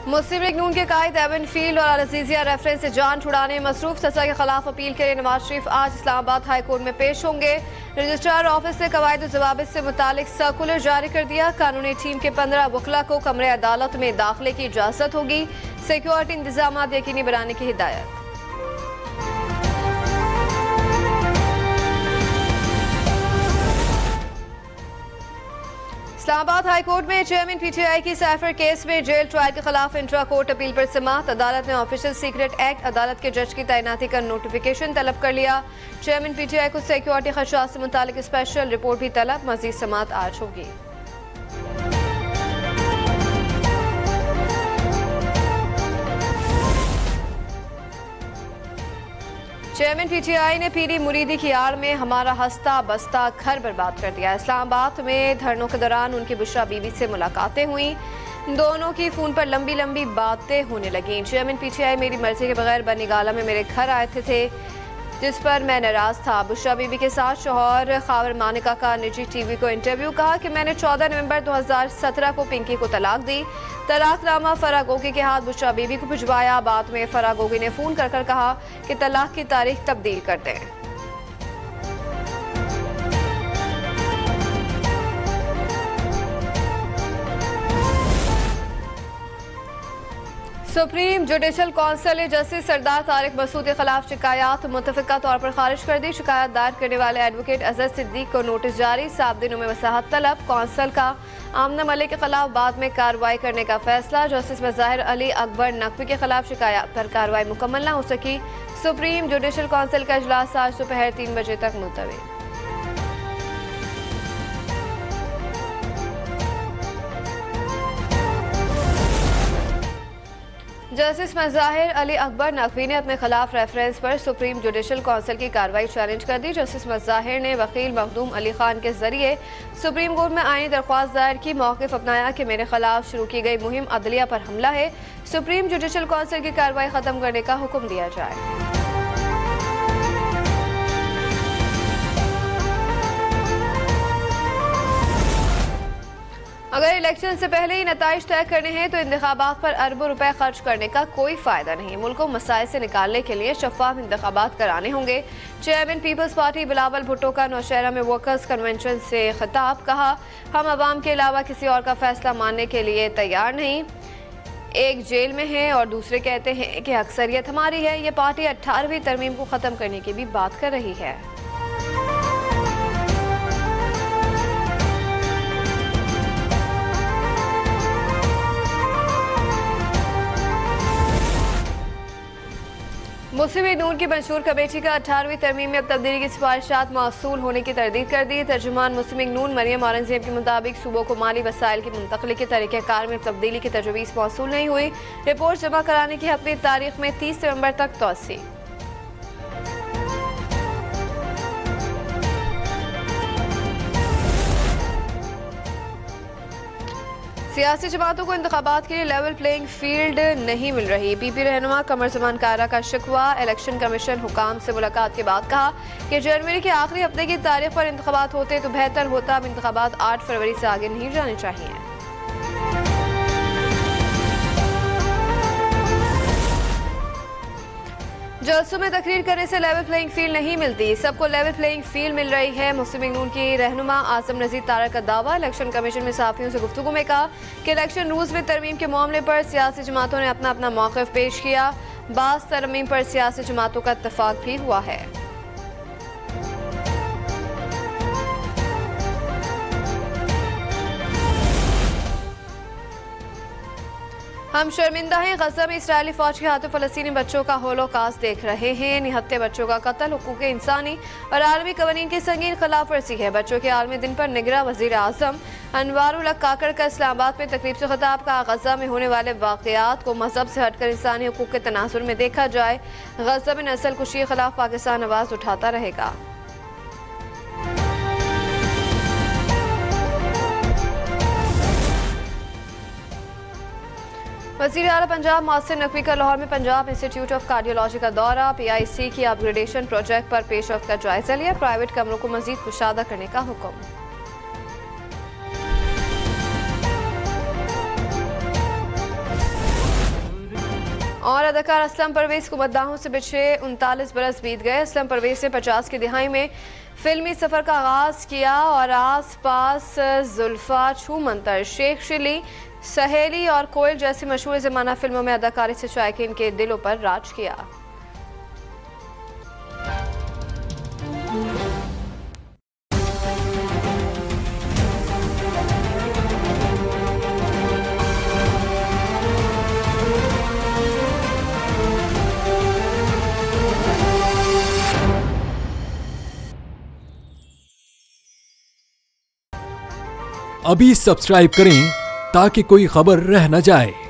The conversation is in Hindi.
मुस्लिम लीग नून के कायद एवन फील्ड और अल-अज़ीज़िया रेफरेंस से जान छुड़ाने मसरूफ सजा के खिलाफ अपील के लिए नवाज शरीफ आज इस्लामाबाद हाई कोर्ट में पेश होंगे। रजिस्ट्रार ऑफिस ने कवायद और ज़वाबित से मुतालिक सर्कुलर जारी कर दिया। कानूनी टीम के 15 वकला को कमरे अदालत में दाखिले की इजाजत होगी। सिक्योरिटी इंतजाम यकीनी बनाने की हिदायत। इस्लामाबाद हाई कोर्ट में चेयरमैन पीटीआई की साइफर केस में जेल ट्रायल के खिलाफ इंट्रा कोर्ट अपील पर समाअत। अदालत ने ऑफिशियल सीक्रेट एक्ट अदालत के जज की तैनाती का नोटिफिकेशन तलब कर लिया। चेयरमैन पीटीआई को सिक्योरिटी खदशात से मुतालिक स्पेशल रिपोर्ट भी तलब। मजीद समाअत आज होगी। चेयरमैन पीटीआई ने पीरी मुरीदी की आड़ में हमारा हंसता बसता घर बर्बाद कर दिया। इस्लामाबाद में धरनों के दौरान उनकी बुशरा बीवी से मुलाकातें हुई। दोनों की फोन पर लंबी लंबी बातें होने लगीं। चेयरमैन पीटीआई मेरी मर्जी के बगैर बनीगाला में मेरे घर आए थे जिस पर मैं नाराज था। बुशरा बीबी के साथ शौहर खावर मानिका का निजी टीवी को इंटरव्यू कहा कि मैंने 14 नवंबर 2017 को पिंकी को तलाक दी। तलाकनामा फराह गोगी के हाथ बुशरा बीबी को भिजवाया। बाद में फराह गोगी ने फोन कर कहा कि तलाक की तारीख तब्दील कर दें। सुप्रीम जुडिशल कौंसिल ने जस्टिस सरदार तारिक मसूद के खिलाफ शिकायत मुतफिका तौर पर खारिज कर दी। शिकायत दायर करने वाले एडवोकेट अजहर सिद्दीक को नोटिस जारी। 7 दिनों में वसाहत तलब। कौंसिल का आमना मलिक के खिलाफ बाद में कार्रवाई करने का फैसला। जस्टिस मज़ाहिर अली अकबर नकवी के खिलाफ शिकायत पर कार्रवाई मुकम्मल न हो सकी। सुप्रीम जुडिशल कौंसिल का इजलास आज दोपहर 3 बजे तक मुलतवी। जस्टिस मज़ाहिर अली अकबर नकवी ने अपने खिलाफ रेफरेंस पर सुप्रीम जुडिशल कौंसिल की कार्रवाई चैलेंज कर दी। जस्टिस मज़ाहिर ने वकील मखदूम अली खान के जरिए सुप्रीम कोर्ट में आईनी दरख्वास्त दायर की। मौक़िफ़ अपनाया कि मेरे खिलाफ शुरू की गई मुहिम अदलिया पर हमला है। सुप्रीम जुडिशल कौंसिल की कार्रवाई खत्म करने का हुक्म दिया जाए। अगर इलेक्शन से पहले ही नताइज तय करने हैं तो इंतखाबात पर अरबों रुपए खर्च करने का कोई फायदा नहीं। मुल्क को मसाइल से निकालने के लिए शफाफ इंतखाबात कराने होंगे। Chairman Peoples Party Bilawal Bhutto का नौशहरा में वर्कर्स कन्वेंशन से खिताब। कहा हम अवाम के अलावा किसी और का फैसला मानने के लिए तैयार नहीं। एक जेल में है और दूसरे कहते हैं कि अक्सरियत हमारी है। ये पार्टी 18वीं तरमीम को ख़त्म करने की भी बात कर रही है। मुस्लिम लीग नून की मंशूर कमेटी का 18वीं तरमीम में अब तब्दीली की सिफारिशात मौसूल होने की तरदीद कर दी। तर्जुमान मुस्लिम लीग नून मरियम औरंगजेब के मुताबिक सूबों को माली वसाइल की मुंतकली के तरीक़ेकार में तब्दीली की तजवीज़ मौसूल नहीं हुई। रिपोर्ट जमा कराने की हतमी तारीख में 30 नवंबर तक तोसी। सियासी जमातों को इंतखाबात के लिए लेवल प्लेइंग फील्ड नहीं मिल रही। पीपी रहनुमा कमर जमान कारा का शिकवा। इलेक्शन कमीशन हुकाम से मुलाकात के बाद कहा कि जनवरी के आखिरी हफ्ते की तारीख पर इंतखाबात होते तो बेहतर होता। अब इंतखाबात 8 फरवरी से आगे नहीं जाने चाहिए। जलसों में तकरीर करने से लेवल प्लेइंग फील्ड नहीं मिलती। सबको लेवल प्लेइंग फील्ड मिल रही है। मुस्लिम लीग नून की रहनुमा आजम नजीर तारक का दावा। इलेक्शन कमीशन में सहाफियों से गुफ्तगू में कहा कि इलेक्शन रूल्स में तरमीम के मामले पर सियासी जमातों ने अपना अपना मौक़िफ़ पेश किया। बाज़ तरमीम पर सियासी जमातों का इत्तफाक भी हुआ है। हम शर्मिंदा हैं। गजा में इसराइली फौज के हाथों फलस्तीनी बच्चों का होलोकॉस्ट देख रहे हैं। निहत्ते बच्चों का कत्ल हुकूक इंसानी और आलमी कवानीन की संगीन खिलाफ वर्जी है। बच्चों के आलमी दिन पर निगरां वज़ीर आज़म अनवारुल हक काकड़ का इस्लामाबाद में तकरीब से खिताब। का गजा में होने वाले वाक़यात को मजहब से हटकर इंसानी हुकूक के तनाजुर में देखा जाए। गजा में नस्ल कुशी के खिलाफ पाकिस्तान आवाज़ उठाता रहेगा। वज़ीर आला पंजाब मोहसिन नकवी का लाहौर में पंजाब इंस्टीट्यूट ऑफ कार्डियोलॉजी का दौरा। PIC की अपग्रेडेशन प्रोजेक्ट पर पेशरफ्त का जायजा लिया। प्राइवेट कमरों को मजीद कुशादा करने का हुक्म। और अदाकार असलम परवेज को मद्दाहों से पिछले 39 बरस बीत गए। असलम परवेज ने 50 की दिहाई में फिल्मी सफर का आगाज किया और आस पास जुल्फा, छूमंतर, शेख चिली, सहेली और कोयल जैसी मशहूर जमाना फिल्मों में अदाकारी से शायकीन के दिलों पर राज किया। अभी सब्सक्राइब करें ताकि कोई खबर रह न जाए।